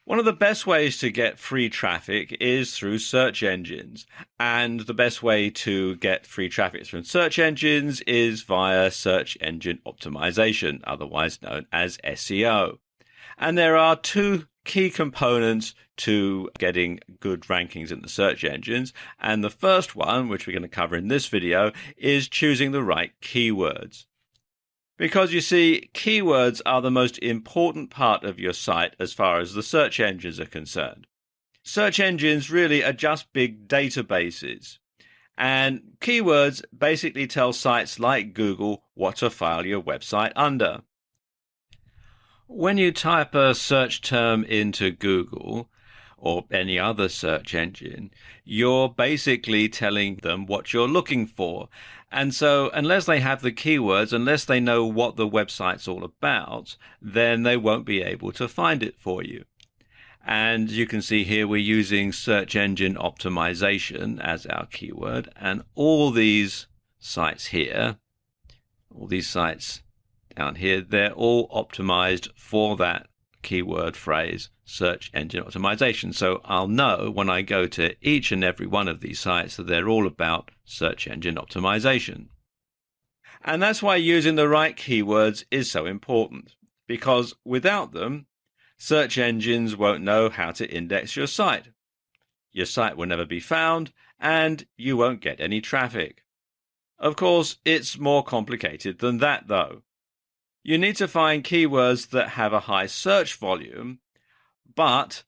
One of the best ways to get free traffic is through search engines. And the best way to get free traffic from search engines is via search engine optimization, otherwise known as SEO. And there are two key components to getting good rankings in the search engines. And the first one, which we're going to cover in this video, is choosing the right keywords. Because you see, keywords are the most important part of your site as far as the search engines are concerned. Search engines really are just big databases. And keywords basically tell sites like Google what to file your website under. When you type a search term into Google or any other search engine, you're basically telling them what you're looking for. And so unless they have the keywords, unless they know what the website's all about, then they won't be able to find it for you. And you can see here we're using search engine optimization as our keyword. And all these sites here, all these sites down here, they're all optimized for that keyword phrase, search engine optimization. So I'll know when I go to each and every one of these sites that they're all about search engine optimization. And that's why using the right keywords is so important, because without them, search engines won't know how to index your site. Your site will never be found, and you won't get any traffic. Of course, it's more complicated than that, though. You need to find keywords that have a high search volume, but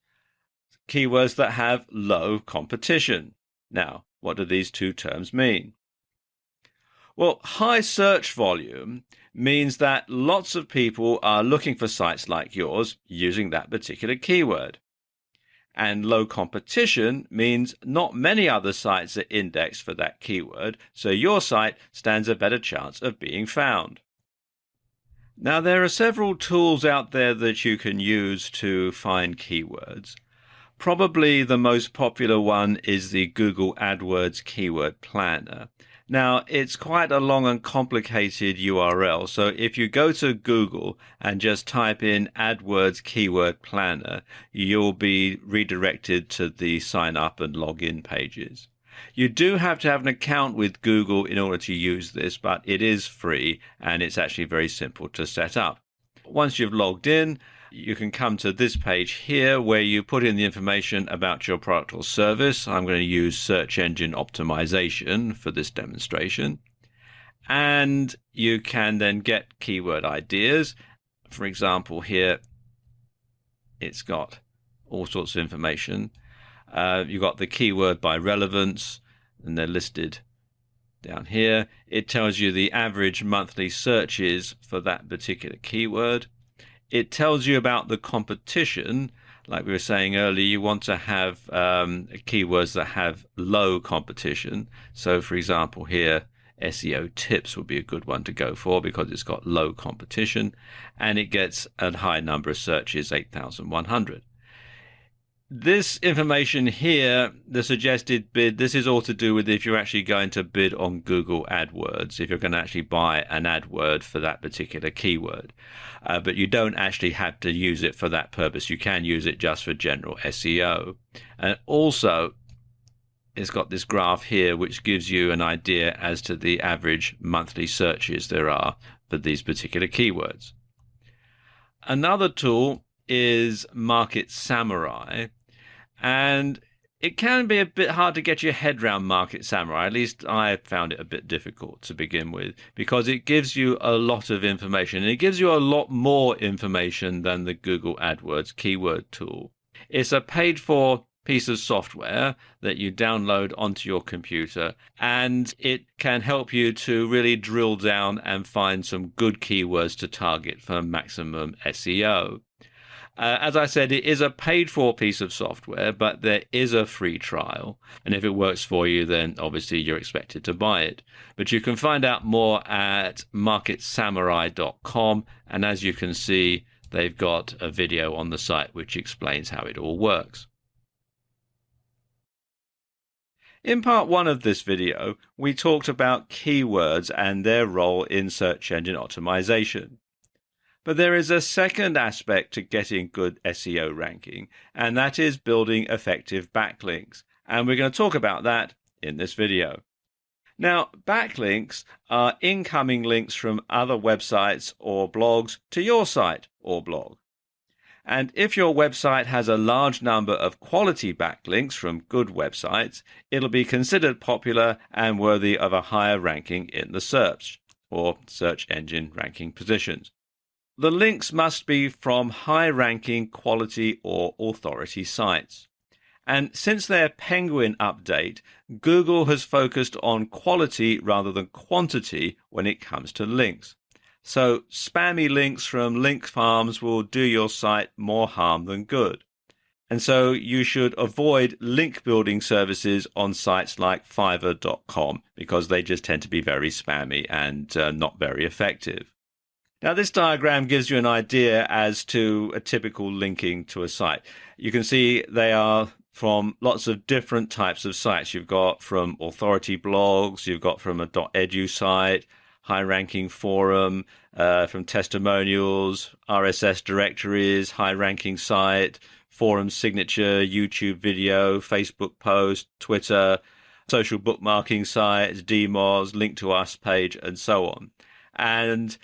keywords that have low competition. Now, what do these two terms mean? Well, high search volume means that lots of people are looking for sites like yours using that particular keyword. And low competition means not many other sites are indexed for that keyword, so your site stands a better chance of being found. Now, there are several tools out there that you can use to find keywords. Probably the most popular one is the Google AdWords Keyword Planner. Now, it's quite a long and complicated URL, so if you go to Google and just type in AdWords Keyword Planner, you'll be redirected to the sign up and login pages. You do have to have an account with Google in order to use this, but it is free and it's actually very simple to set up. Once you've logged in, you can come to this page here where you put in the information about your product or service. I'm going to use search engine optimization for this demonstration. And you can then get keyword ideas. For example, here it's got all sorts of information. You've got the keyword by relevance, and they're listed down here. It tells you the average monthly searches for that particular keyword. It tells you about the competition. Like we were saying earlier, you want to have keywords that have low competition. So, for example, here, SEO tips would be a good one to go for because it's got low competition, and it gets a high number of searches, 8,100. This information here, the suggested bid, this is all to do with if you're actually going to bid on Google AdWords, if you're going to actually buy an AdWord for that particular keyword. But you don't actually have to use it for that purpose. You can use it just for general SEO. And also, it's got this graph here which gives you an idea as to the average monthly searches there are for these particular keywords. Another tool is Market Samurai, and it can be a bit hard to get your head around Market Samurai. At least I found it a bit difficult to begin with, because it gives you a lot of information, and it gives you a lot more information than the Google AdWords keyword tool. It's a paid-for piece of software that you download onto your computer, and it can help you to really drill down and find some good keywords to target for maximum SEO. As I said, it is a paid-for piece of software, but there is a free trial. And if it works for you, then obviously you're expected to buy it. But you can find out more at marketsamurai.com. And as you can see, they've got a video on the site which explains how it all works. In part one of this video, we talked about keywords and their role in search engine optimization. But there is a second aspect to getting good SEO ranking, and that is building effective backlinks. And we're going to talk about that in this video. Now, backlinks are incoming links from other websites or blogs to your site or blog. And if your website has a large number of quality backlinks from good websites, it'll be considered popular and worthy of a higher ranking in the SERPs, or search engine ranking positions. The links must be from high-ranking quality or authority sites. And since their Penguin update, Google has focused on quality rather than quantity when it comes to links. So spammy links from link farms will do your site more harm than good. And so you should avoid link building services on sites like Fiverr.com because they just tend to be very spammy and not very effective. Now, this diagram gives you an idea as to a typical linking to a site. You can see they are from lots of different types of sites. You've got from authority blogs, you've got from a .edu site, high-ranking forum, from testimonials, RSS directories, high-ranking site, forum signature, YouTube video, Facebook post, Twitter, social bookmarking sites, DMOZ, link to us page, and so on. And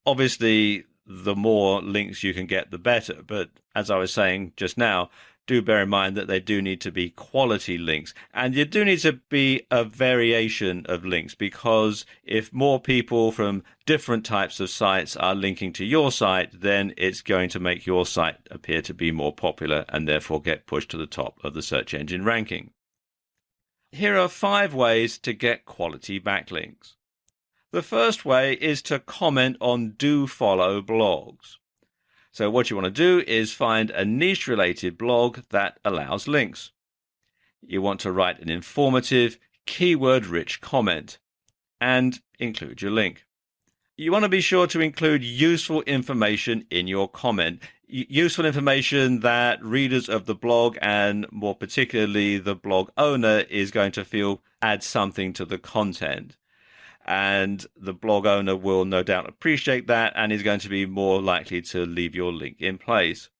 obviously, the more links you can get, the better. But as I was saying just now, do bear in mind that they do need to be quality links. And you do need to be a variation of links, because if more people from different types of sites are linking to your site, then it's going to make your site appear to be more popular and therefore get pushed to the top of the search engine ranking. Here are 5 ways to get quality backlinks. The first way is to comment on do-follow blogs. So what you want to do is find a niche-related blog that allows links. You want to write an informative, keyword-rich comment and include your link. You want to be sure to include useful information in your comment. Useful information that readers of the blog, and more particularly the blog owner, is going to feel adds something to the content. And the blog owner will no doubt appreciate that and is going to be more likely to leave your link in place.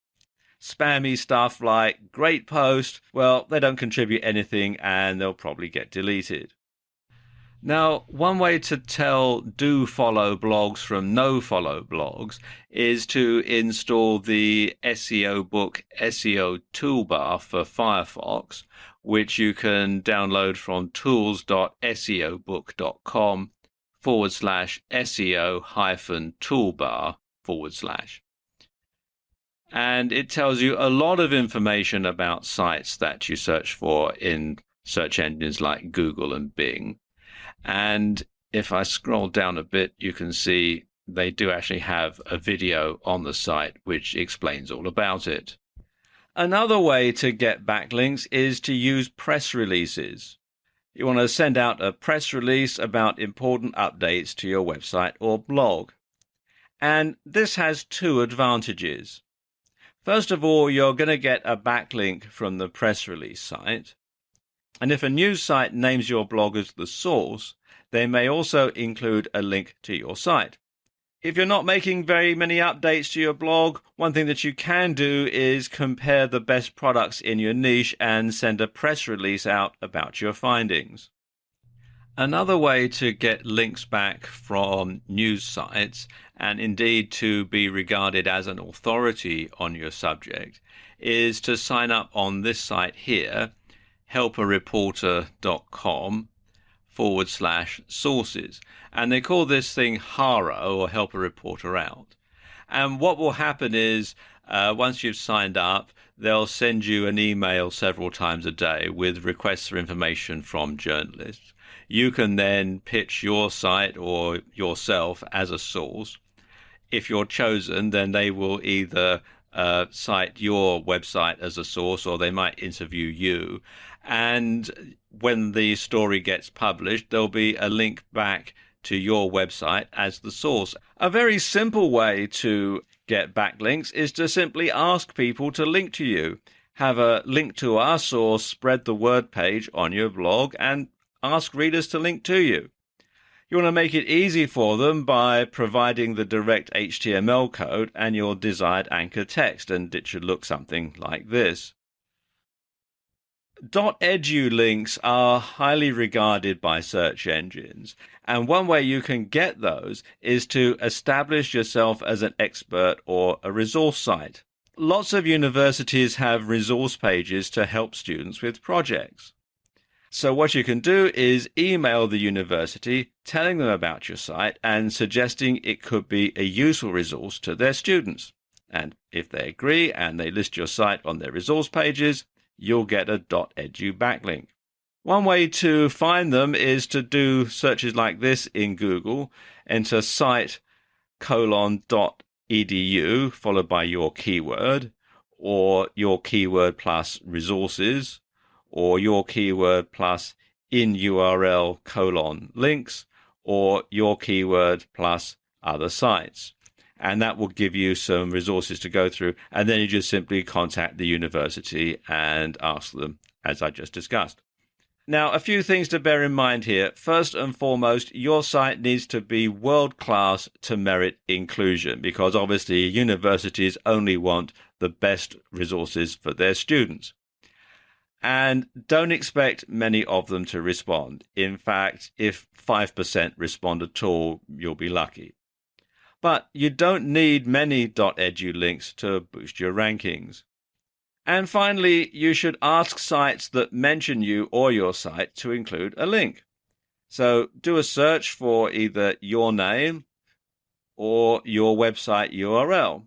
Spammy stuff like great post, well, they don't contribute anything and they'll probably get deleted. Now, one way to tell do follow blogs from no follow blogs is to install the SEO book SEO toolbar for Firefox, which you can download from tools.seobook.com/SEO-toolbar/. And it tells you a lot of information about sites that you search for in search engines like Google and Bing. And if I scroll down a bit, you can see they do actually have a video on the site which explains all about it. Another way to get backlinks is to use press releases. You want to send out a press release about important updates to your website or blog. And this has 2 advantages. First of all, you're going to get a backlink from the press release site. And if a news site names your blog as the source, they may also include a link to your site. If you're not making very many updates to your blog, one thing that you can do is compare the best products in your niche and send a press release out about your findings. Another way to get links back from news sites, and indeed to be regarded as an authority on your subject, is to sign up on this site here, helpareporter.com/sources. And they call this thing Haro, or Help a Reporter Out. And what will happen is, once you've signed up, they'll send you an email several times a day with requests for information from journalists. You can then pitch your site or yourself as a source. If you're chosen, then they will either cite your website as a source, or they might interview you. And when the story gets published, there'll be a link back to your website as the source. A very simple way to get backlinks is to simply ask people to link to you. Have a link to us or spread the word page on your blog and ask readers to link to you. You want to make it easy for them by providing the direct HTML code and your desired anchor text, and it should look something like this. .edu links are highly regarded by search engines, and one way you can get those is to establish yourself as an expert or a resource site. Lots of universities have resource pages to help students with projects. So what you can do is email the university telling them about your site and suggesting it could be a useful resource to their students. And if they agree and they list your site on their resource pages, you'll get a .edu backlink. One way to find them is to do searches like this in Google. Enter site:.edu followed by your keyword, or your keyword plus resources, or your keyword plus in URL : links, or your keyword plus other sites. And that will give you some resources to go through. And then you just simply contact the university and ask them, as I just discussed. Now, a few things to bear in mind here. First and foremost, your site needs to be world-class to merit inclusion, because obviously universities only want the best resources for their students. And don't expect many of them to respond. In fact, if 5% respond at all, you'll be lucky. But you don't need many .edu links to boost your rankings. And finally, you should ask sites that mention you or your site to include a link. So do a search for either your name or your website URL.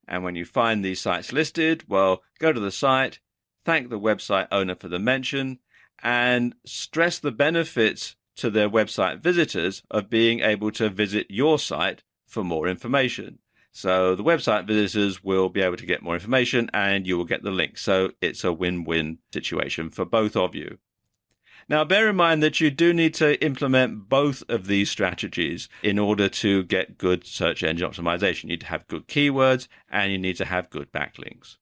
And when you find these sites listed, well, go to the site, thank the website owner for the mention, and stress the benefits to their website visitors of being able to visit your site for more information. So the website visitors will be able to get more information and you will get the link. So it's a win-win situation for both of you. Now, bear in mind that you do need to implement both of these strategies in order to get good search engine optimization. You need to have good keywords and you need to have good backlinks.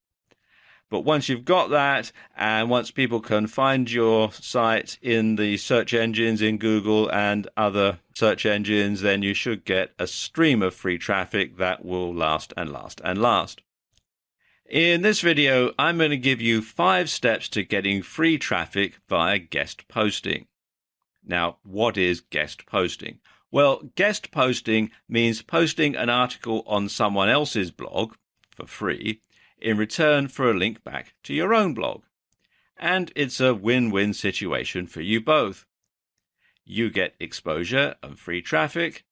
But once you've got that, and once people can find your site in the search engines in Google and other search engines, then you should get a stream of free traffic that will last and last and last. In this video, I'm going to give you 5 steps to getting free traffic via guest posting. Now, what is guest posting? Well, guest posting means posting an article on someone else's blog for free in return for a link back to your own blog. And it's a win-win situation for you both. You get exposure and free traffic,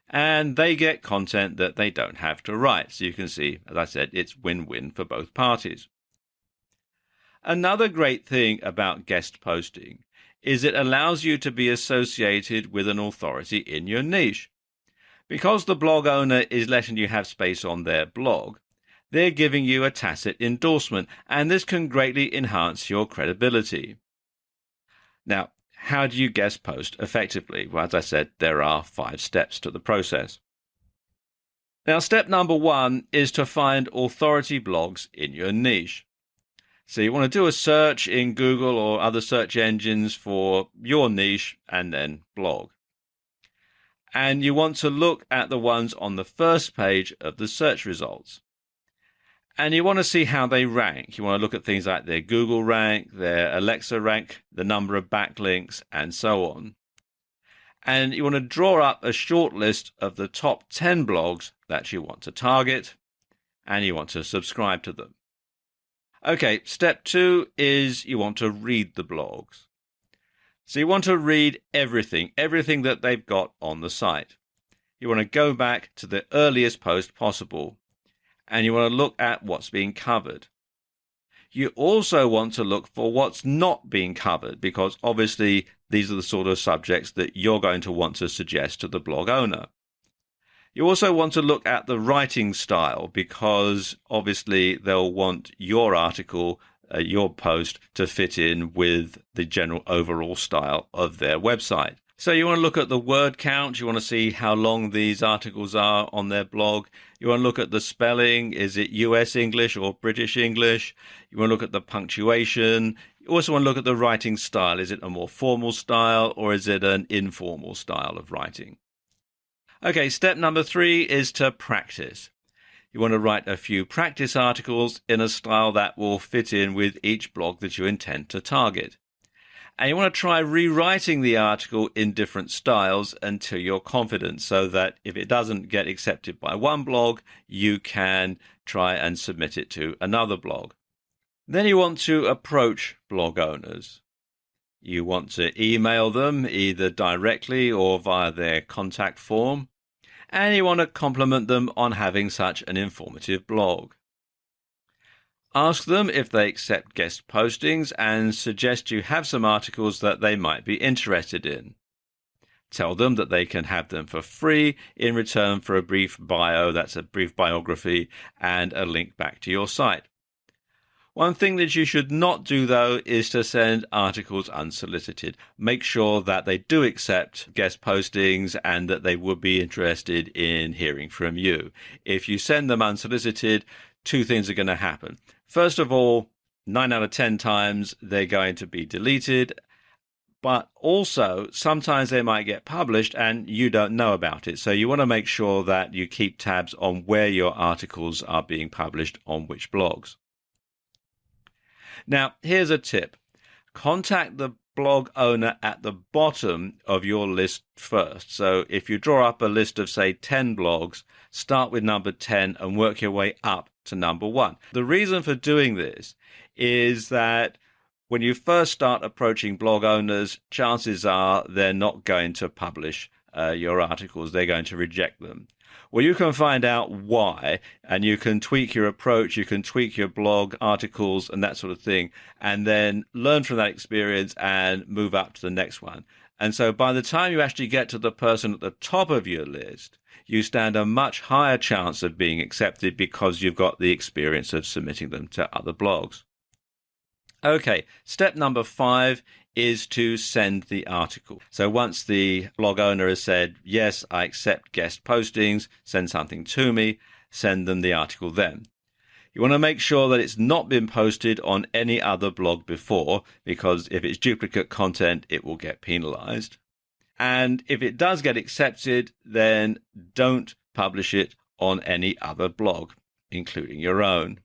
and they get content that they don't have to write. So you can see, as I said, it's win-win for both parties. Another great thing about guest posting is it allows you to be associated with an authority in your niche. Because the blog owner is letting you have space on their blog, they're giving you a tacit endorsement, and this can greatly enhance your credibility. Now, how do you guest post effectively? Well, as I said, there are 5 steps to the process. Now, step number 1 is to find authority blogs in your niche. So you want to do a search in Google or other search engines for your niche and then blog. And you want to look at the ones on the first page of the search results. And you want to see how they rank. You want to look at things like their Google rank, their Alexa rank, the number of backlinks, and so on. And you want to draw up a short list of the top 10 blogs that you want to target, and you want to subscribe to them. Okay, step 2 is you want to read the blogs. So you want to read everything that they've got on the site. You want to go back to the earliest post possible, and you want to look at what's being covered. You also want to look for what's not being covered, because obviously these are the sort of subjects that you're going to want to suggest to the blog owner. You also want to look at the writing style, because obviously they'll want your article, your post, to fit in with the general overall style of their website. So you want to look at the word count. You want to see how long these articles are on their blog. You want to look at the spelling. Is it US English or British English? You want to look at the punctuation. You also want to look at the writing style. Is it a more formal style or is it an informal style of writing? Okay, step number 3 is to practice. You want to write a few practice articles in a style that will fit in with each blog that you intend to target. And you want to try rewriting the article in different styles until you're confident, so that if it doesn't get accepted by one blog, you can try and submit it to another blog. Then you want to approach blog owners. You want to email them either directly or via their contact form. And you want to compliment them on having such an informative blog. Ask them if they accept guest postings and suggest you have some articles that they might be interested in. Tell them that they can have them for free in return for a brief bio, that's a brief biography, and a link back to your site. One thing that you should not do, though, is to send articles unsolicited. Make sure that they do accept guest postings and that they would be interested in hearing from you. If you send them unsolicited, 2 things are going to happen. First of all, 9 out of 10 times they're going to be deleted, but also sometimes they might get published and you don't know about it. So you want to make sure that you keep tabs on where your articles are being published on which blogs. Now, here's a tip. Contact the blog owner at the bottom of your list first. So if you draw up a list of, say, 10 blogs, start with number 10 and work your way up to number 1. The reason for doing this is that when you first start approaching blog owners, chances are they're not going to publish your articles. They're going to reject them. Well, you can find out why, and you can tweak your approach, you can tweak your blog articles and that sort of thing, and then learn from that experience and move up to the next one. And so by the time you actually get to the person at the top of your list, you stand a much higher chance of being accepted because you've got the experience of submitting them to other blogs. Okay, step number 5 is to send the article. So once the blog owner has said, yes, I accept guest postings, send something to me, send them the article then. You want to make sure that it's not been posted on any other blog before, because if it's duplicate content, it will get penalized. And if it does get accepted, then don't publish it on any other blog, including your own.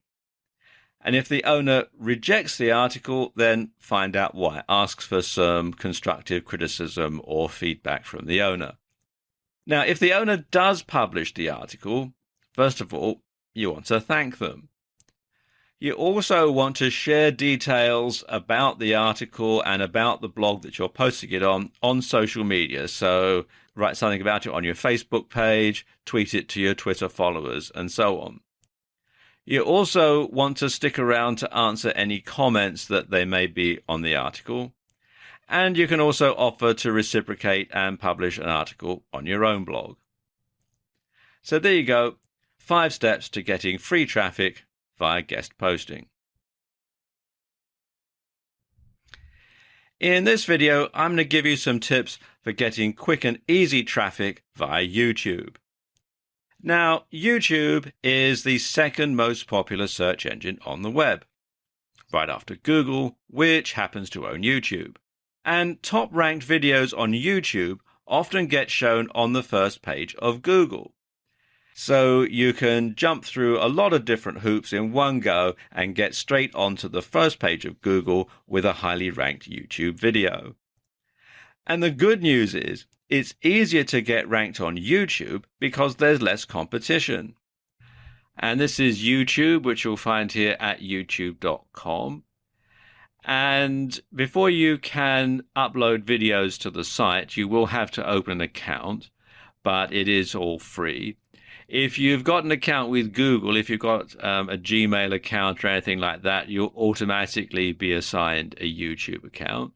And if the owner rejects the article, then find out why. Ask for some constructive criticism or feedback from the owner. Now, if the owner does publish the article, first of all, you want to thank them. You also want to share details about the article and about the blog that you're posting it on social media. So write something about it on your Facebook page, tweet it to your Twitter followers, and so on. You also want to stick around to answer any comments that there may be on the article. And you can also offer to reciprocate and publish an article on your own blog. So there you go, 5 steps to getting free traffic via guest posting. In this video, I'm going to give you some tips for getting quick and easy traffic via YouTube. Now, YouTube is the second most popular search engine on the web, right after Google, which happens to own YouTube. And top-ranked videos on YouTube often get shown on the first page of Google. So you can jump through a lot of different hoops in one go and get straight onto the first page of Google with a highly ranked YouTube video. And the good news is, it's easier to get ranked on YouTube because there's less competition. And this is YouTube, which you'll find here at youtube.com. And before you can upload videos to the site, you will have to open an account, but it is all free. If you've got an account with Google, if you've got a Gmail account or anything like that, you'll automatically be assigned a YouTube account.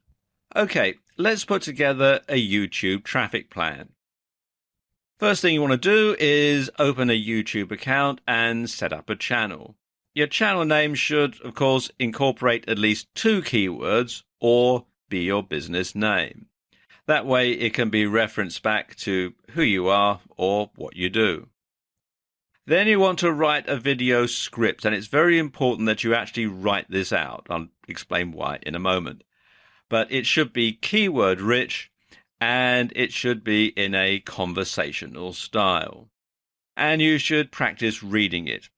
Okay, let's put together a YouTube traffic plan. First thing you want to do is open a YouTube account and set up a channel. Your channel name should, of course, incorporate at least 2 keywords or be your business name. That way it can be referenced back to who you are or what you do. Then you want to write a video script, and it's very important that you actually write this out. I'll explain why in a moment. But it should be keyword rich, and it should be in a conversational style. And you should practice reading it.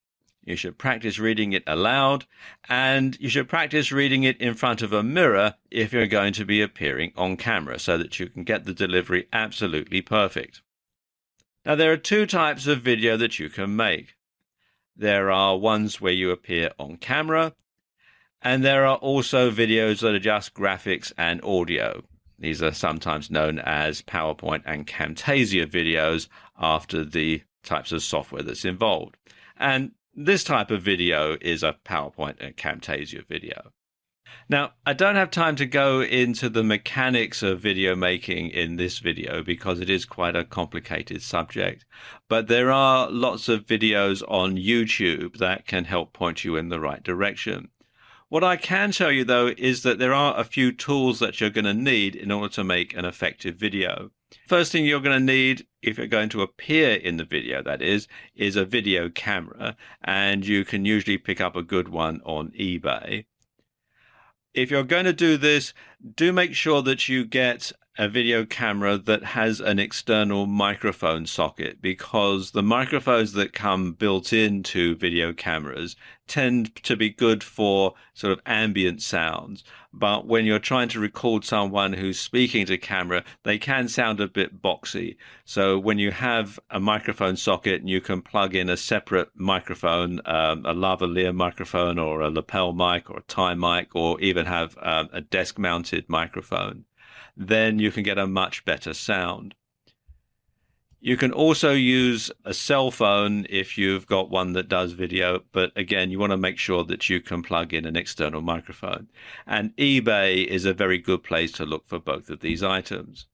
You should practice reading it aloud, and you should practice reading it in front of a mirror if you're going to be appearing on camera, so that you can get the delivery absolutely perfect. Now, there are two types of video that you can make. There are ones where you appear on camera, and there are also videos that are just graphics and audio. These are sometimes known as PowerPoint and Camtasia videos after the types of software that's involved. And this type of video is a PowerPoint and Camtasia video. Now, I don't have time to go into the mechanics of video making in this video because it is quite a complicated subject, but there are lots of videos on YouTube that can help point you in the right direction. What I can tell you, though, is that there are a few tools that you're going to need in order to make an effective video. First thing you're going to need, if you're going to appear in the video, that is a video camera, and you can usually pick up a good one on eBay. If you're going to do this, do make sure that you get a video camera that has an external microphone socket, because the microphones that come built into video cameras tend to be good for sort of ambient sounds. But when you're trying to record someone who's speaking to camera, they can sound a bit boxy. So when you have a microphone socket and you can plug in a separate microphone, a lavalier microphone or a lapel mic or a tie mic, or even have a desk-mounted microphone, then you can get a much better sound. You can also use a cell phone if you've got one that does video, but again, you want to make sure that you can plug in an external microphone. And eBay is a very good place to look for both of these items.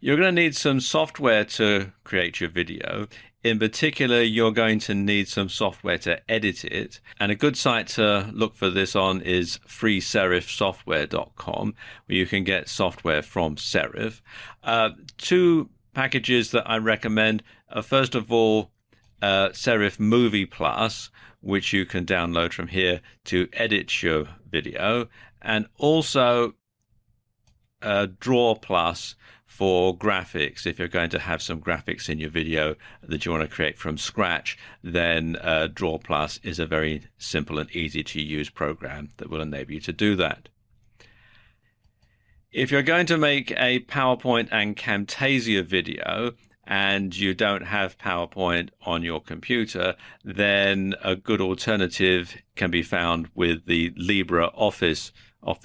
You're going to need some software to create your video. In particular, you're going to need some software to edit it. And a good site to look for this on is freeserifsoftware.com, where you can get software from Serif. Two packages that I recommend are, first of all, Serif Movie Plus, which you can download from here to edit your video, and also Draw Plus for graphics. If you're going to have some graphics in your video that you want to create from scratch, then Draw Plus is a very simple and easy to use program that will enable you to do that. If you're going to make a PowerPoint and Camtasia video and you don't have PowerPoint on your computer, then a good alternative can be found with the LibreOffice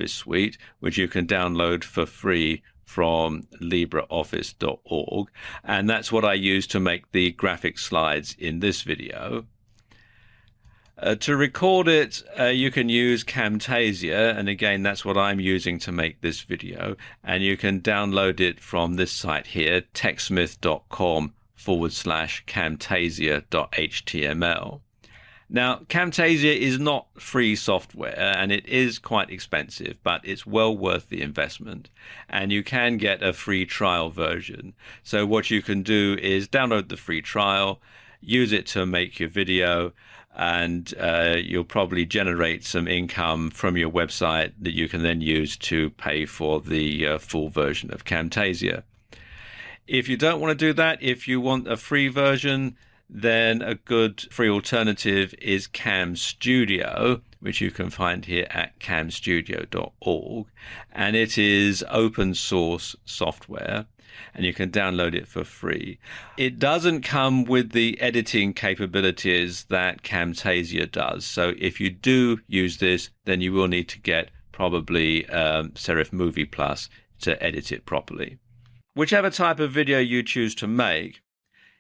suite, which you can download for free from LibreOffice.org. And that's what I use to make the graphic slides in this video. To record it, you can use Camtasia, and again, that's what I'm using to make this video. And you can download it from this site here, techsmith.com/camtasia.html. Now, Camtasia is not free software, and it is quite expensive, but it's well worth the investment. And you can get a free trial version. So what you can do is download the free trial, use it to make your video, and you'll probably generate some income from your website that you can then use to pay for the full version of Camtasia. If you don't want to do that, if you want a free version, then a good free alternative is Cam Studio, which you can find here at camstudio.org. And it is open source software, and you can download it for free. It doesn't come with the editing capabilities that Camtasia does. So if you do use this, then you will need to get probably Serif Movie Plus to edit it properly. Whichever type of video you choose to make,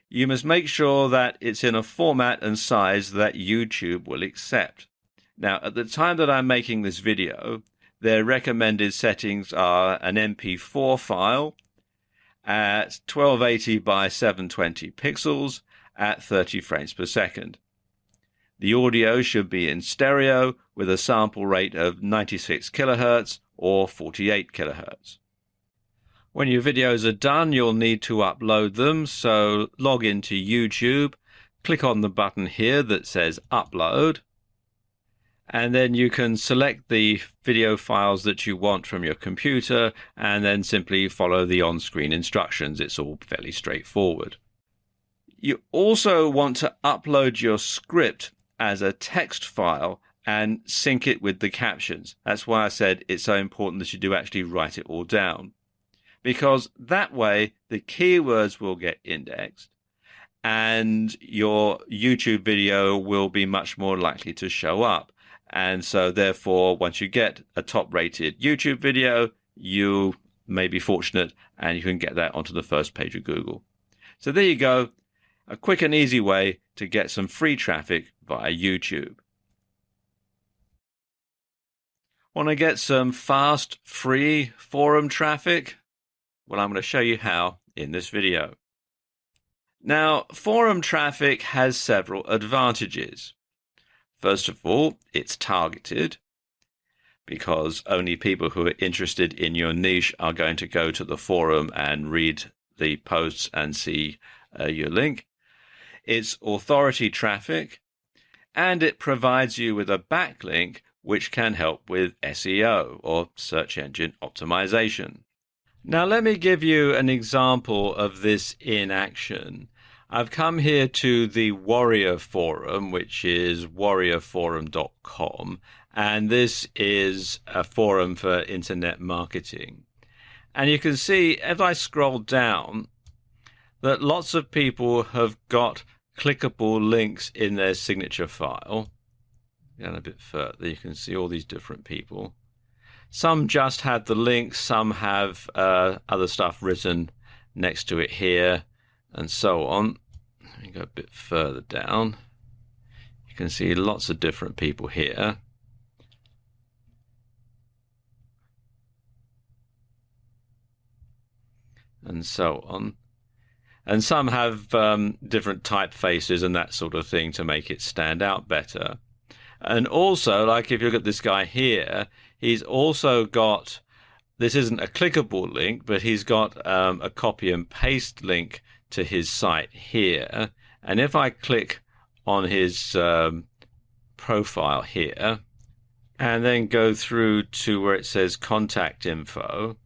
you must make sure that it's in a format and size that YouTube will accept. Now, at the time that I'm making this video, their recommended settings are an MP4 file at 1280 by 720 pixels at 30 frames per second. The audio should be in stereo with a sample rate of 96 kilohertz or 48 kilohertz. When your videos are done, you'll need to upload them, so log into YouTube click on the button here that says Upload, and then you can select the video files that you want from your computer and then simply follow the on-screen instructions. It's all fairly straightforward. You also want to upload your script as a text file and sync it with the captions. That's why I said it's so important that you do actually write it all down, because that way the keywords will get indexed and your YouTube video will be much more likely to show up. And so therefore, once you get a top-rated YouTube video, you may be fortunate and you can get that onto the first page of Google. So there you go, a quick and easy way to get some free traffic via YouTube. Want to get some fast, free forum traffic? Well, I'm going to show you how in this video. Now, forum traffic has several advantages. First of all, it's targeted, because only people who are interested in your niche are going to go to the forum and read the posts and see your link. It's authority traffic, and it provides you with a backlink which can help with SEO, or search engine optimization. Now let me give you an example of this in action. I've come here to the Warrior Forum, which is warriorforum.com, and this is a forum for internet marketing. And you can see, as I scroll down, that lots of people have got clickable links in their signature file. Down a bit further, you can see all these different people. Some just had the link, some have other stuff written next to it here, and so on. Let me go a bit further down. You can see lots of different people here. And so on. And some have different typefaces and that sort of thing to make it stand out better. And also, like if you look at this guy here, he's also got, this isn't a clickable link, but he's got a copy and paste link to his site here. And if I click on his profile here and then go through to where it says contact info,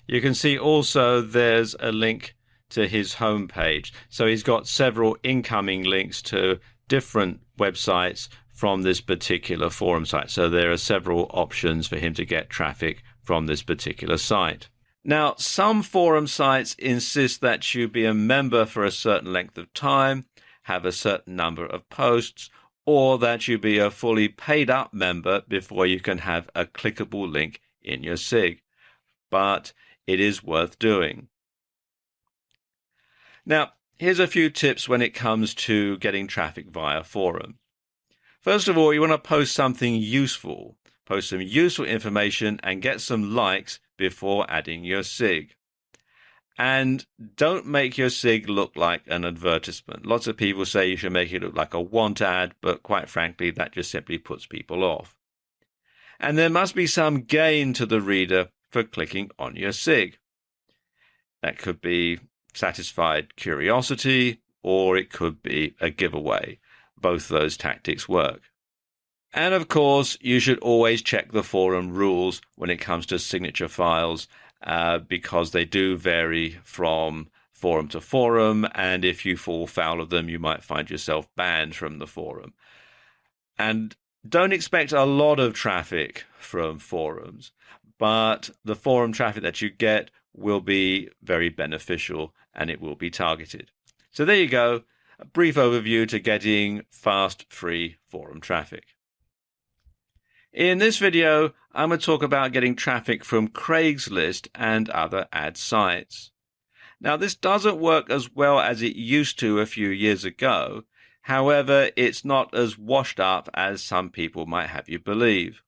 you can see also there's a link to his homepage. So he's got several incoming links to different websites from this particular forum site. So there are several options for him to get traffic from this particular site. Now, some forum sites insist that you be a member for a certain length of time, have a certain number of posts, or that you be a fully paid up member before you can have a clickable link in your SIG. But it is worth doing. Now, here's a few tips when it comes to getting traffic via forum. First of all, you want to post something useful. Post some useful information and get some likes before adding your SIG. And don't make your SIG look like an advertisement. Lots of people say you should make it look like a want ad, but quite frankly, that just simply puts people off. And there must be some gain to the reader for clicking on your SIG. That could be satisfied curiosity, or it could be a giveaway. Both those tactics work. And of course, you should always check the forum rules when it comes to signature files, because they do vary from forum to forum, and if you fall foul of them, you might find yourself banned from the forum. And don't expect a lot of traffic from forums, but the forum traffic that you get will be very beneficial and it will be targeted. So there you go, a brief overview to getting fast, free forum traffic. In this video, I'm going to talk about getting traffic from Craigslist and other ad sites. Now, this doesn't work as well as it used to a few years ago. However, it's not as washed up as some people might have you believe.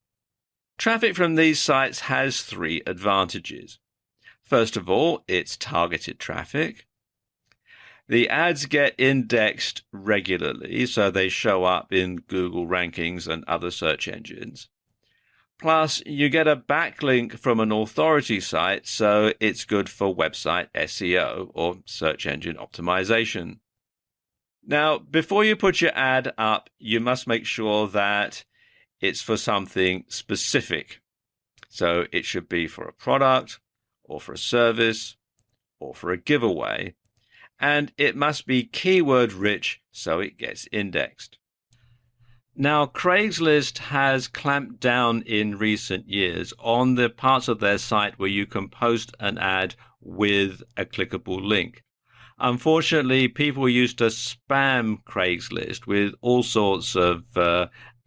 Traffic from these sites has three advantages. First of all, it's targeted traffic. The ads get indexed regularly, so they show up in Google rankings and other search engines. Plus, you get a backlink from an authority site, so it's good for website SEO or search engine optimization. Now, before you put your ad up, you must make sure that it's for something specific. So it should be for a product or for a service or for a giveaway. And it must be keyword rich so it gets indexed. Now, Craigslist has clamped down in recent years on the parts of their site where you can post an ad with a clickable link. Unfortunately, people used to spam Craigslist with all sorts of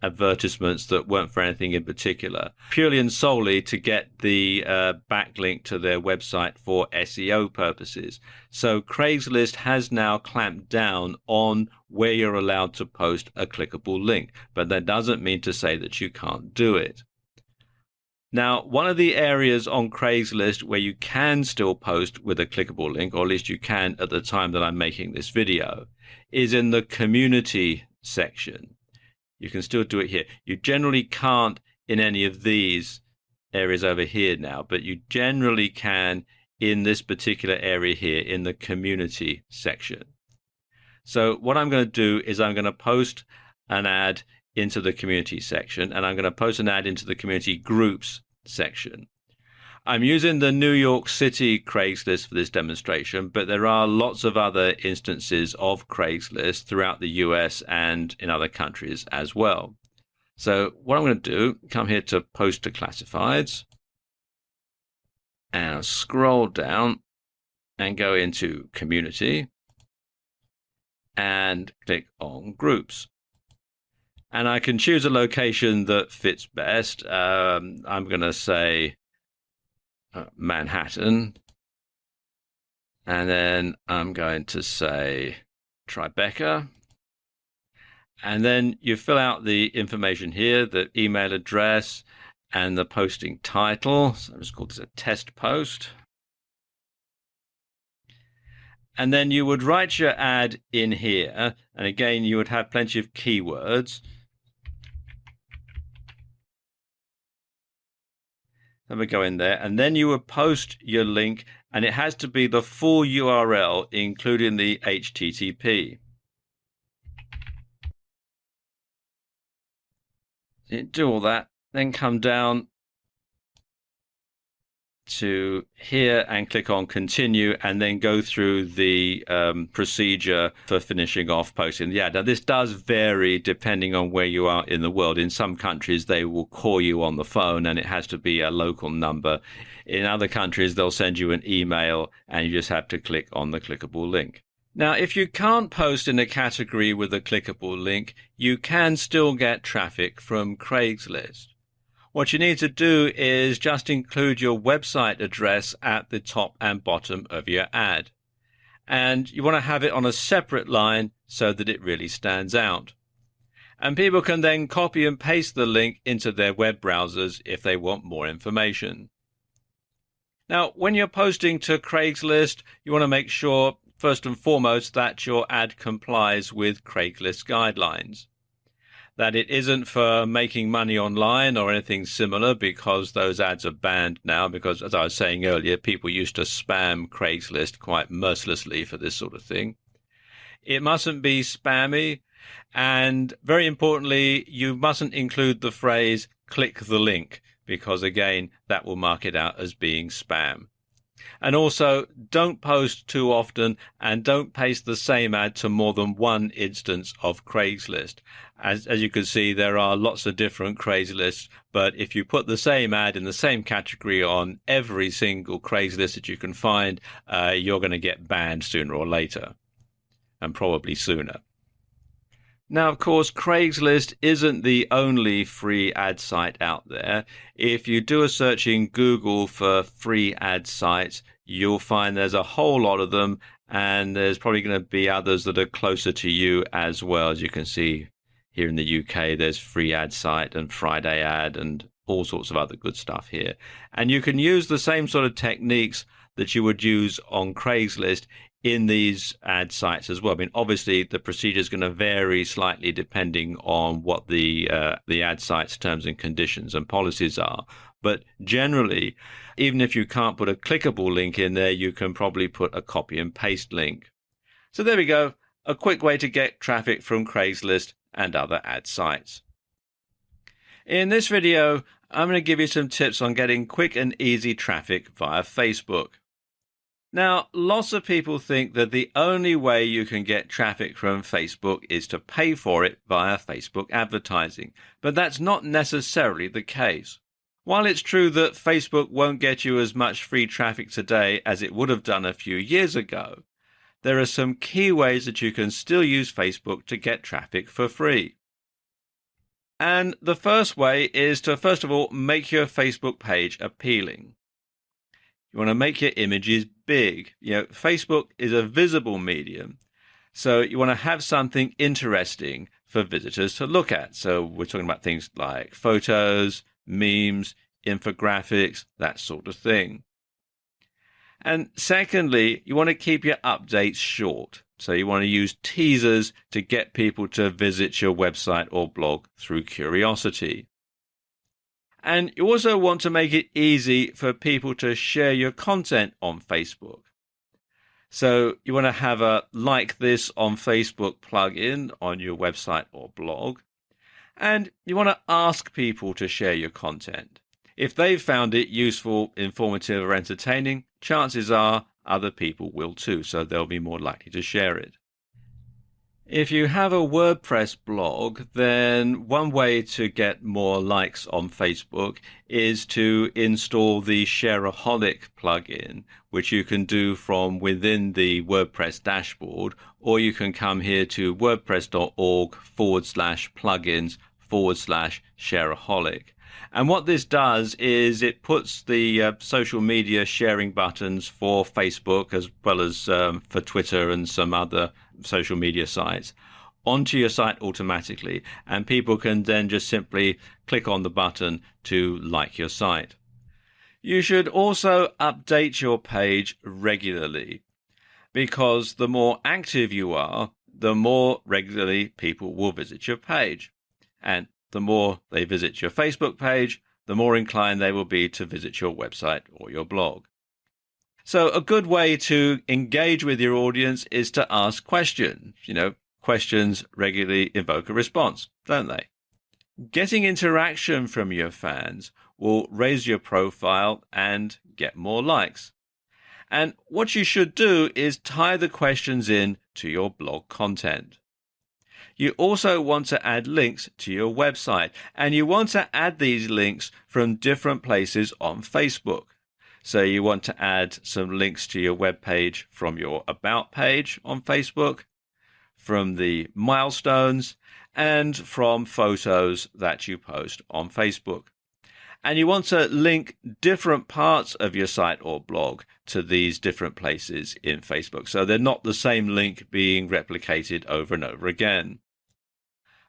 advertisements that weren't for anything in particular, purely and solely to get the backlink to their website for SEO purposes. So Craigslist has now clamped down on where you're allowed to post a clickable link, but that doesn't mean to say that you can't do it. Now, one of the areas on Craigslist where you can still post with a clickable link, or at least you can at the time that I'm making this video, is in the community section. You can still do it here. You generally can't in any of these areas over here now, but you generally can in this particular area here in the community section. So what I'm going to do is I'm going to post an ad into the community section, and I'm going to post an ad into the community groups section. I'm using the New York City Craigslist for this demonstration, but there are lots of other instances of Craigslist throughout the US and in other countries as well. So what I'm going to do, come here to Post to Classifieds, and I'll scroll down and go into Community and click on Groups. And I can choose a location that fits best. I'm going to say Manhattan, and then I'm going to say Tribeca, and then you fill out the information here, the email address and the posting title. So I'm just call this a test post. And then you would write your ad in here, and again you would have plenty of keywords. Then we go in there, and then you would post your link, and it has to be the full URL, including the HTTP. So you do all that, then come down to here and click on continue, and then go through the procedure for finishing off posting. Yeah, now this does vary depending on where you are in the world. In some countries they will call you on the phone and it has to be a local number. In other countries they'll send you an email and you just have to click on the clickable link. Now, if you can't post in a category with a clickable link, you can still get traffic from Craigslist. What you need to do is just include your website address at the top and bottom of your ad. And you want to have it on a separate line so that it really stands out. And people can then copy and paste the link into their web browsers if they want more information. Now, when you're posting to Craigslist, you want to make sure, first and foremost, that your ad complies with Craigslist guidelines. That it isn't for making money online or anything similar, because those ads are banned now, because, as I was saying earlier, people used to spam Craigslist quite mercilessly for this sort of thing. It mustn't be spammy, and very importantly, you mustn't include the phrase "click the link," because again, that will mark it out as being spam. And also, don't post too often, and don't paste the same ad to more than one instance of Craigslist. As you can see, there are lots of different Craigslist, but if you put the same ad in the same category on every single Craigslist that you can find, you're going to get banned sooner or later, and probably sooner. Now, of course, Craigslist isn't the only free ad site out there. If you do a search in Google for free ad sites, you'll find there's a whole lot of them, and there's probably going to be others that are closer to you as well. As you can see here in the UK, there's Free Ad Site and Friday Ad and all sorts of other good stuff here. And you can use the same sort of techniques that you would use on Craigslist in these ad sites as well. I mean, obviously the procedure is going to vary slightly depending on what the ad site's terms and conditions and policies are. But generally, even if you can't put a clickable link in there, you can probably put a copy and paste link. So there we go. a quick way to get traffic from Craigslist and other ad sites. In this video, I'm going to give you some tips on getting quick and easy traffic via Facebook. Now, lots of people think that the only way you can get traffic from Facebook is to pay for it via Facebook advertising, but that's not necessarily the case. While it's true that Facebook won't get you as much free traffic today as it would have done a few years ago, there are some key ways that you can still use Facebook to get traffic for free. And the first way is to, first of all, make your Facebook page appealing. You want to make your images big. Facebook is a visible medium, so you want to have something interesting for visitors to look at. So we're talking about things like photos, memes, infographics, that sort of thing. And secondly, you want to keep your updates short. So you want to use teasers to get people to visit your website or blog through curiosity. And you also want to make it easy for people to share your content on Facebook. So you want to have a Like This on Facebook plugin on your website or blog. And you want to ask people to share your content. If they've found it useful, informative, or entertaining, chances are other people will too, so they'll be more likely to share it. If you have a WordPress blog, then one way to get more likes on Facebook is to install the Shareaholic plugin, which you can do from within the WordPress dashboard, or you can come here to wordpress.org/plugins/Shareaholic. And what this does is it puts the social media sharing buttons for Facebook as well as for Twitter and some other social media sites onto your site automatically, and people can then just simply click on the button to like your site. You should also update your page regularly, because the more active you are, the more regularly people will visit your page. And the more they visit your Facebook page, the more inclined they will be to visit your website or your blog. So a good way to engage with your audience is to ask questions. Questions regularly evoke a response, don't they? Getting interaction from your fans will raise your profile and get more likes. And what you should do is tie the questions in to your blog content. You also want to add links to your website, and you want to add these links from different places on Facebook. So you want to add some links to your web page from your About page on Facebook, from the milestones, and from photos that you post on Facebook. And you want to link different parts of your site or blog to these different places in Facebook, so they're not the same link being replicated over and over again.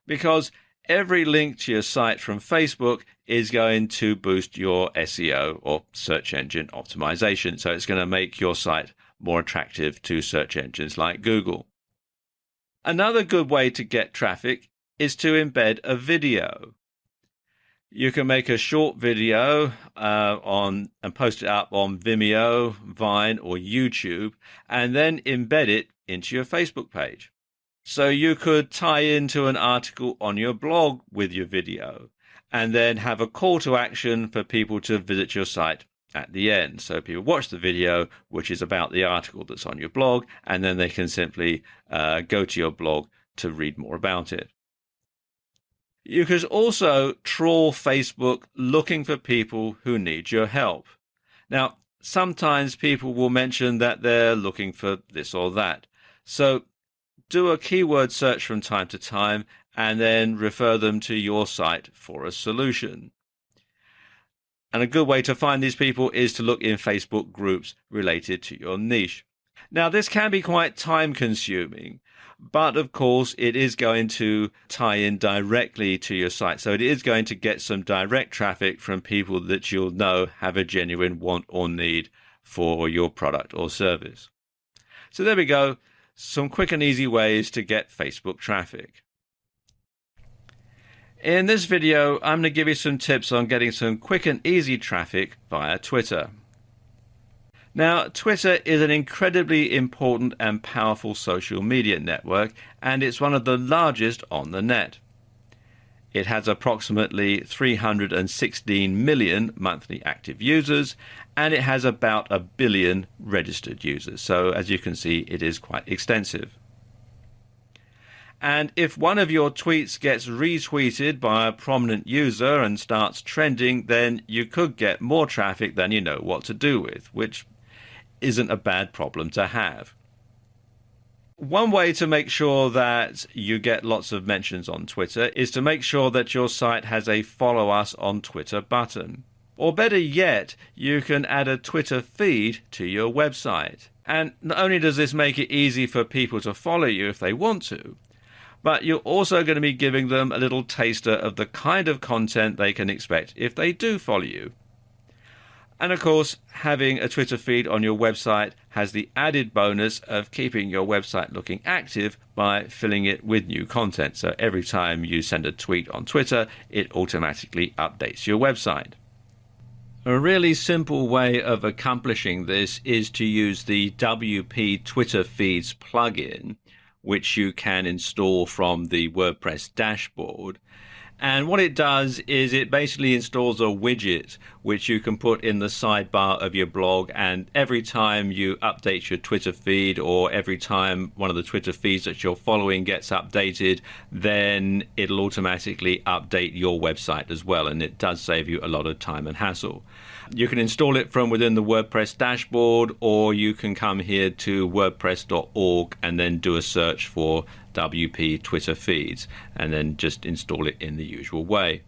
Because every link to your site from Facebook is going to boost your SEO or search engine optimization. So it's going to make your site more attractive to search engines like Google. Another good way to get traffic is to embed a video. You can make a short video and post it up on Vimeo, Vine, or YouTube, and then embed it into your Facebook page. So you could tie into an article on your blog with your video, and then have a call to action for people to visit your site at the end. So people watch the video, which is about the article that's on your blog, and then they can simply go to your blog to read more about it. You could also trawl Facebook looking for people who need your help. Now, sometimes people will mention that they're looking for this or that. So do a keyword search from time to time and then refer them to your site for a solution. And a good way to find these people is to look in Facebook groups related to your niche. Now, this can be quite time consuming, but of course it is going to tie in directly to your site. So it is going to get some direct traffic from people that you'll know have a genuine want or need for your product or service. So there we go. Some quick and easy ways to get Facebook traffic. In this video, I'm going to give you some tips on getting some quick and easy traffic via Twitter. Now, Twitter is an incredibly important and powerful social media network, and it's one of the largest on the net. It has approximately 316 million monthly active users, and it has about 1 billion registered users. So, as you can see, it is quite extensive. And if one of your tweets gets retweeted by a prominent user and starts trending, then you could get more traffic than you know what to do with, which isn't a bad problem to have. One way to make sure that you get lots of mentions on Twitter is to make sure that your site has a follow us on Twitter button. Or better yet, you can add a Twitter feed to your website. And not only does this make it easy for people to follow you if they want to, but you're also going to be giving them a little taster of the kind of content they can expect if they do follow you. And of course, having a Twitter feed on your website has the added bonus of keeping your website looking active by filling it with new content. So every time you send a tweet on Twitter, it automatically updates your website. A really simple way of accomplishing this is to use the WP Twitter Feeds plugin, which you can install from the WordPress dashboard. And what it does is it basically installs a widget which you can put in the sidebar of your blog, and every time you update your Twitter feed, or every time one of the Twitter feeds that you're following gets updated, then it'll automatically update your website as well, and it does save you a lot of time and hassle. You can install it from within the WordPress dashboard, or you can come here to wordpress.org and then do a search for WP Twitter feeds and then just install it in the usual way.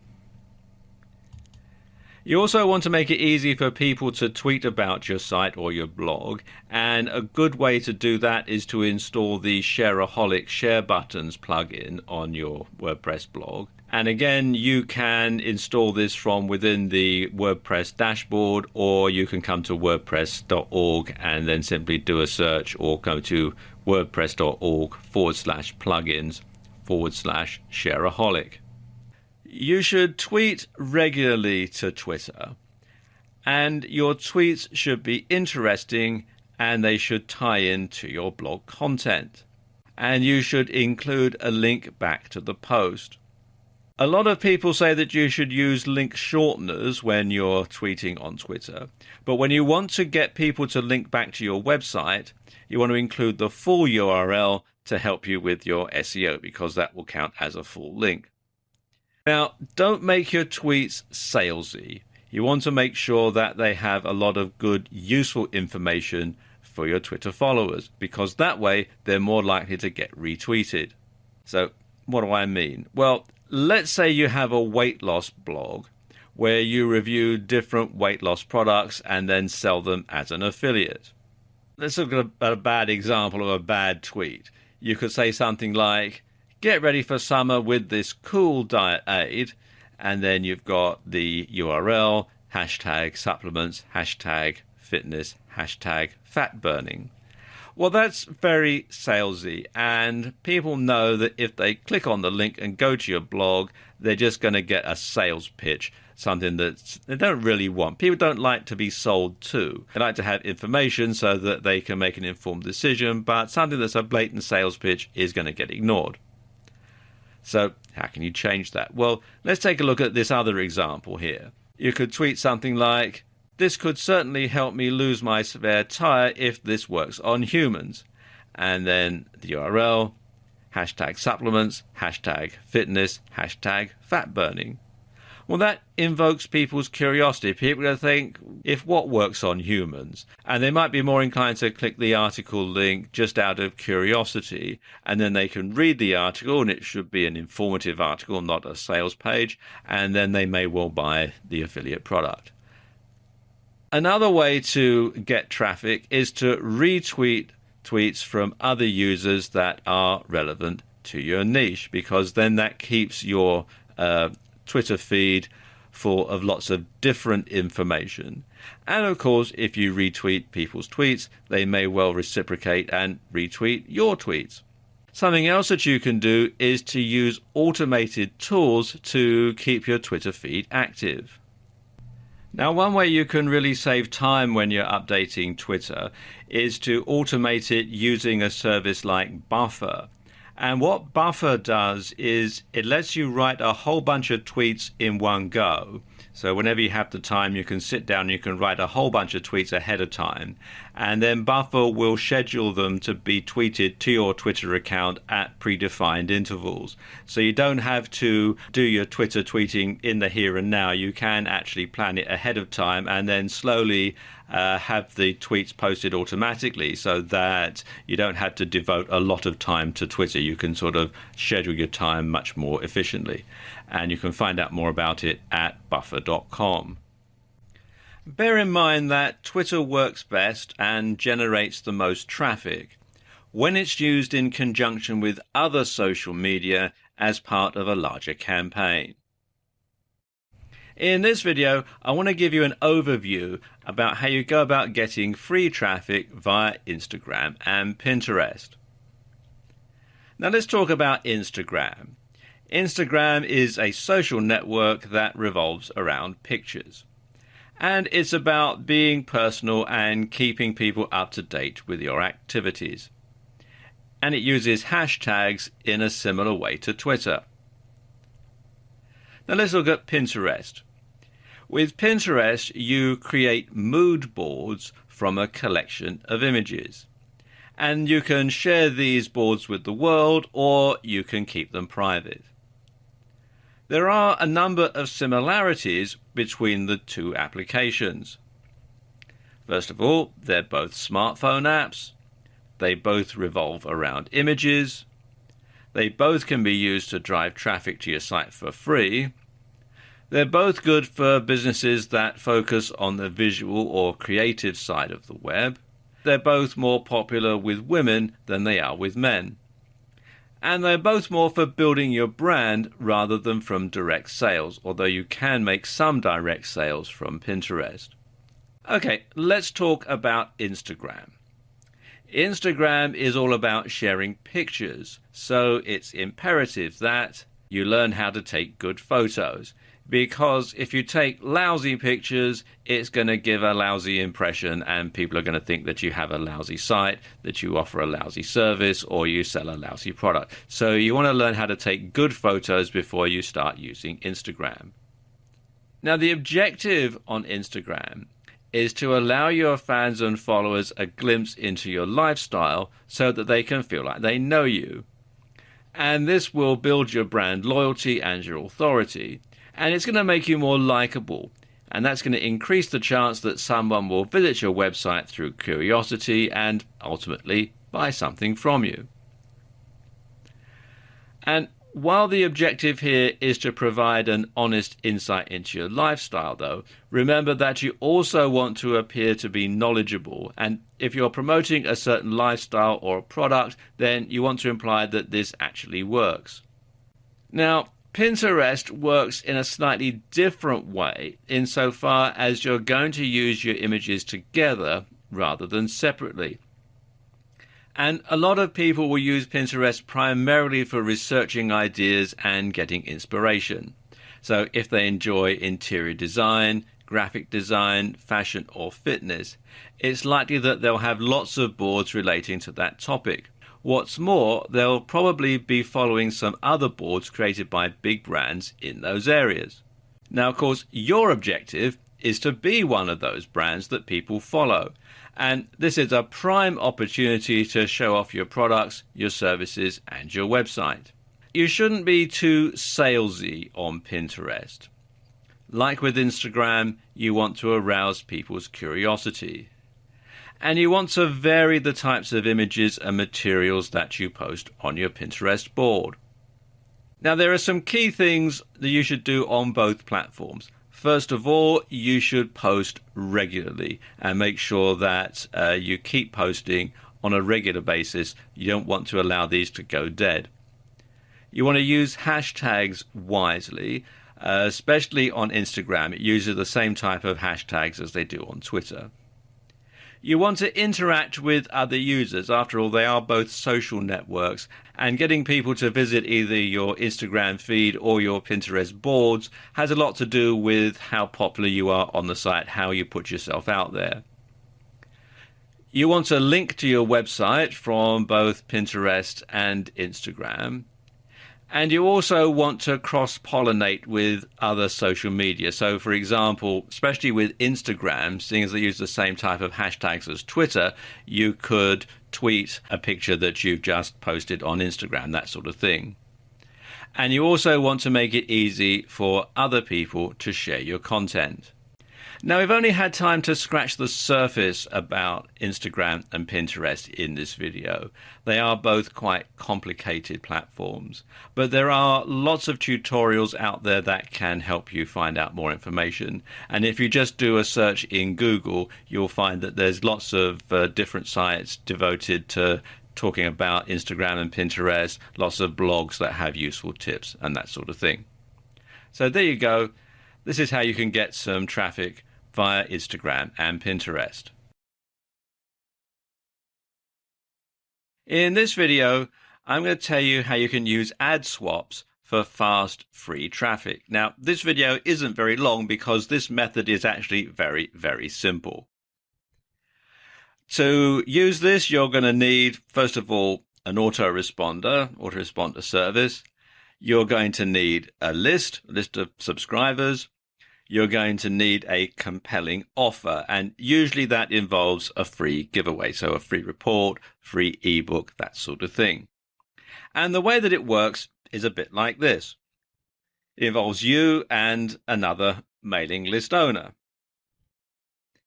You also want to make it easy for people to tweet about your site or your blog, and a good way to do that is to install the Shareaholic Share Buttons plugin on your WordPress blog. And again, you can install this from within the WordPress dashboard, or you can come to wordpress.org and then simply do a search, or go to wordpress.org/plugins/Shareaholic. You should tweet regularly to Twitter, and your tweets should be interesting and they should tie in to your blog content. And you should include a link back to the post. A lot of people say that you should use link shorteners when you're tweeting on Twitter, but when you want to get people to link back to your website, you want to include the full URL to help you with your SEO, because that will count as a full link. Now, don't make your tweets salesy. You want to make sure that they have a lot of good, useful information for your Twitter followers, because that way they're more likely to get retweeted. So, what do I mean? Well, let's say you have a weight loss blog where you review different weight loss products and then sell them as an affiliate. Let's look at a bad example of a bad tweet. You could say something like, "Get ready for summer with this cool diet aid," and then you've got the URL, #supplements, #fitness, #fat burning. Well, that's very salesy, and people know that if they click on the link and go to your blog, they're just going to get a sales pitch, something that they don't really want. People don't like to be sold to. They like to have information so that they can make an informed decision, but something that's a blatant sales pitch is going to get ignored. So how can you change that? Well, let's take a look at this other example here. You could tweet something like, "This could certainly help me lose my spare tire if this works on humans." And then the URL, #supplements, #fitness, #fat burning. Well, that invokes people's curiosity. People are going to think, if what works on humans? And they might be more inclined to click the article link just out of curiosity, and then they can read the article, and it should be an informative article, not a sales page, and then they may well buy the affiliate product. Another way to get traffic is to retweet tweets from other users that are relevant to your niche, because then that keeps your Twitter feed full of lots of different information. And of course, if you retweet people's tweets, they may well reciprocate and retweet your tweets. Something else that you can do is to use automated tools to keep your Twitter feed active. Now, one way you can really save time when you're updating Twitter is to automate it using a service like Buffer. And what Buffer does is it lets you write a whole bunch of tweets in one go. So whenever you have the time, you can sit down and you can write a whole bunch of tweets ahead of time. And then Buffer will schedule them to be tweeted to your Twitter account at predefined intervals. So you don't have to do your Twitter tweeting in the here and now. You can actually plan it ahead of time and then slowly have the tweets posted automatically so that you don't have to devote a lot of time to Twitter. You can sort of schedule your time much more efficiently. And you can find out more about it at buffer.com. Bear in mind that Twitter works best and generates the most traffic when it's used in conjunction with other social media as part of a larger campaign. In this video, I want to give you an overview about how you go about getting free traffic via Instagram and Pinterest. Now let's talk about Instagram. Instagram is a social network that revolves around pictures. And it's about being personal and keeping people up to date with your activities. And it uses hashtags in a similar way to Twitter. Now let's look at Pinterest. With Pinterest, you create mood boards from a collection of images. And you can share these boards with the world, or you can keep them private. There are a number of similarities between the two applications. First of all, they're both smartphone apps. They both revolve around images. They both can be used to drive traffic to your site for free. They're both good for businesses that focus on the visual or creative side of the web. They're both more popular with women than they are with men. And they're both more for building your brand rather than from direct sales, although you can make some direct sales from Pinterest. Okay, let's talk about Instagram. Instagram is all about sharing pictures, so it's imperative that you learn how to take good photos. Because if you take lousy pictures, it's going to give a lousy impression and people are going to think that you have a lousy site, that you offer a lousy service, or you sell a lousy product. So you want to learn how to take good photos before you start using Instagram. Now, the objective on Instagram is to allow your fans and followers a glimpse into your lifestyle so that they can feel like they know you. And this will build your brand loyalty and your authority. And it's going to make you more likable. And that's going to increase the chance that someone will visit your website through curiosity and ultimately buy something from you. And while the objective here is to provide an honest insight into your lifestyle, though, remember that you also want to appear to be knowledgeable. And if you're promoting a certain lifestyle or a product, then you want to imply that this actually works. Now, Pinterest works in a slightly different way insofar as you're going to use your images together rather than separately. And a lot of people will use Pinterest primarily for researching ideas and getting inspiration. So if they enjoy interior design, graphic design, fashion or fitness, it's likely that they'll have lots of boards relating to that topic. What's more, they'll probably be following some other boards created by big brands in those areas. Now, of course, your objective is to be one of those brands that people follow. And this is a prime opportunity to show off your products, your services, and your website. You shouldn't be too salesy on Pinterest. Like with Instagram, you want to arouse people's curiosity. And you want to vary the types of images and materials that you post on your Pinterest board. Now, there are some key things that you should do on both platforms. First of all, you should post regularly and make sure that you keep posting on a regular basis. You don't want to allow these to go dead. You want to use hashtags wisely, especially on Instagram. It uses the same type of hashtags as they do on Twitter. You want to interact with other users. After all, they are both social networks, and getting people to visit either your Instagram feed or your Pinterest boards has a lot to do with how popular you are on the site, how you put yourself out there. You want to link to your website from both Pinterest and Instagram. And you also want to cross-pollinate with other social media. So, for example, especially with Instagram, seeing as they use the same type of hashtags as Twitter, you could tweet a picture that you've just posted on Instagram, that sort of thing. And you also want to make it easy for other people to share your content. Now, we've only had time to scratch the surface about Instagram and Pinterest in this video. They are both quite complicated platforms, but there are lots of tutorials out there that can help you find out more information. And if you just do a search in Google, you'll find that there's lots of different sites devoted to talking about Instagram and Pinterest, lots of blogs that have useful tips and that sort of thing. So there you go. This is how you can get some traffic via Instagram and Pinterest. In this video, I'm going to tell you how you can use ad swaps for fast, free traffic. Now, this video isn't very long because this method is actually very, very simple. To use this, you're going to need, first of all, an autoresponder service. You're going to need a list of subscribers. You're going to need a compelling offer, and usually that involves a free giveaway, so a free report, free ebook, that sort of thing. And the way that it works is a bit like this. It involves you and another mailing list owner.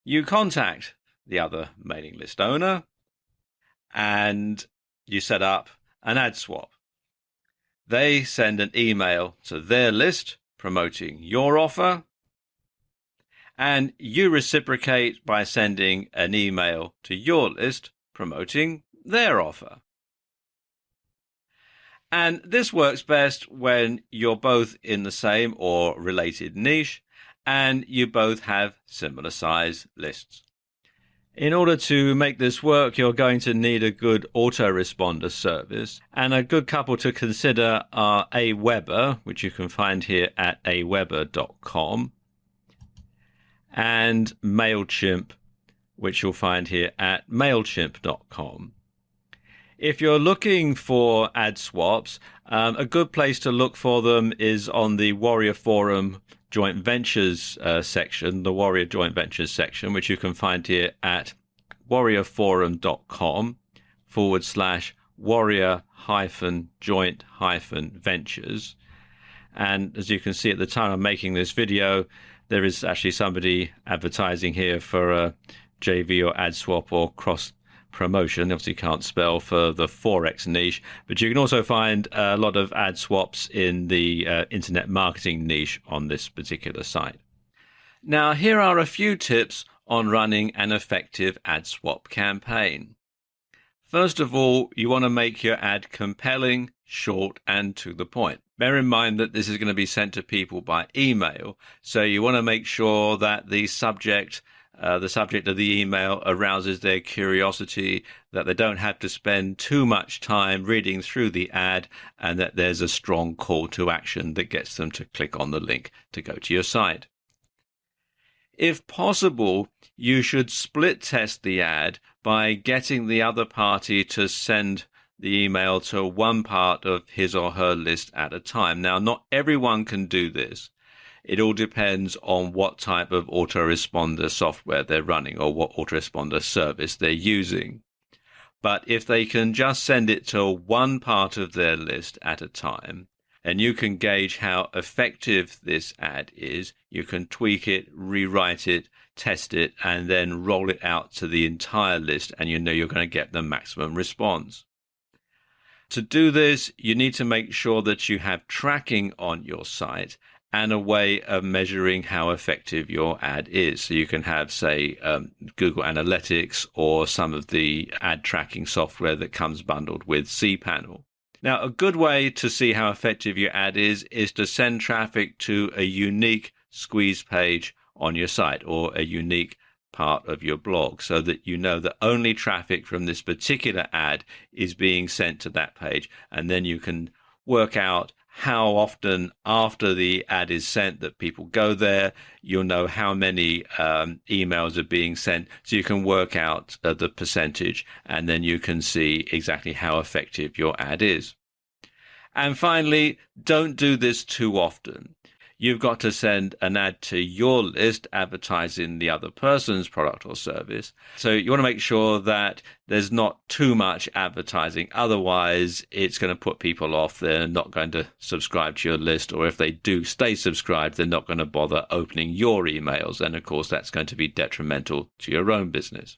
You contact the other mailing list owner and you set up an ad swap. They send an email to their list promoting your offer, and you reciprocate by sending an email to your list promoting their offer. And this works best when you're both in the same or related niche and you both have similar size lists. In order to make this work, you're going to need a good autoresponder service, and a good couple to consider are Aweber, which you can find here at aweber.com, and MailChimp, which you'll find here at mailchimp.com. If you're looking for ad swaps, a good place to look for them is on the Warrior Forum Joint Ventures section, the Warrior Joint Ventures section, which you can find here at warriorforum.com/warrior-joint-ventures. And as you can see at the time I'm making this video, there is actually somebody advertising here for a JV or ad swap or cross promotion. Obviously can't spell for the Forex niche, but you can also find a lot of ad swaps in the internet marketing niche on this particular site. Now, here are a few tips on running an effective ad swap campaign. First of all, you want to make your ad compelling, short, and to the point. Bear in mind that this is going to be sent to people by email, so you want to make sure that the subject of the email arouses their curiosity, that they don't have to spend too much time reading through the ad, and that there's a strong call to action that gets them to click on the link to go to your site. If possible, you should split test the ad by getting the other party to send the email to one part of his or her list at a time. Now, not everyone can do this. It all depends on what type of autoresponder software they're running or what autoresponder service they're using. But if they can just send it to one part of their list at a time, and you can gauge how effective this ad is, you can tweak it, rewrite it, test it, and then roll it out to the entire list, and you know you're going to get the maximum response. To do this, you need to make sure that you have tracking on your site and a way of measuring how effective your ad is. So you can have, say, Google Analytics or some of the ad tracking software that comes bundled with cPanel. Now, a good way to see how effective your ad is to send traffic to a unique squeeze page on your site or a unique part of your blog so that you know that only traffic from this particular ad is being sent to that page. And then you can work out how often after the ad is sent that people go there. You'll know how many emails are being sent, so you can work out the percentage, and then you can see exactly how effective your ad is. And finally, don't do this too often. You've got to send an ad to your list advertising the other person's product or service. So you want to make sure that there's not too much advertising. Otherwise, it's going to put people off. They're not going to subscribe to your list. Or if they do stay subscribed, they're not going to bother opening your emails. And of course, that's going to be detrimental to your own business.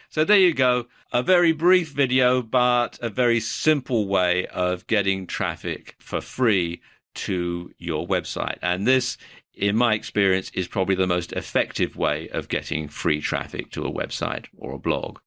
So there you go. A very brief video, but a very simple way of getting traffic for free to your website. And this, in my experience, is probably the most effective way of getting free traffic to a website or a blog.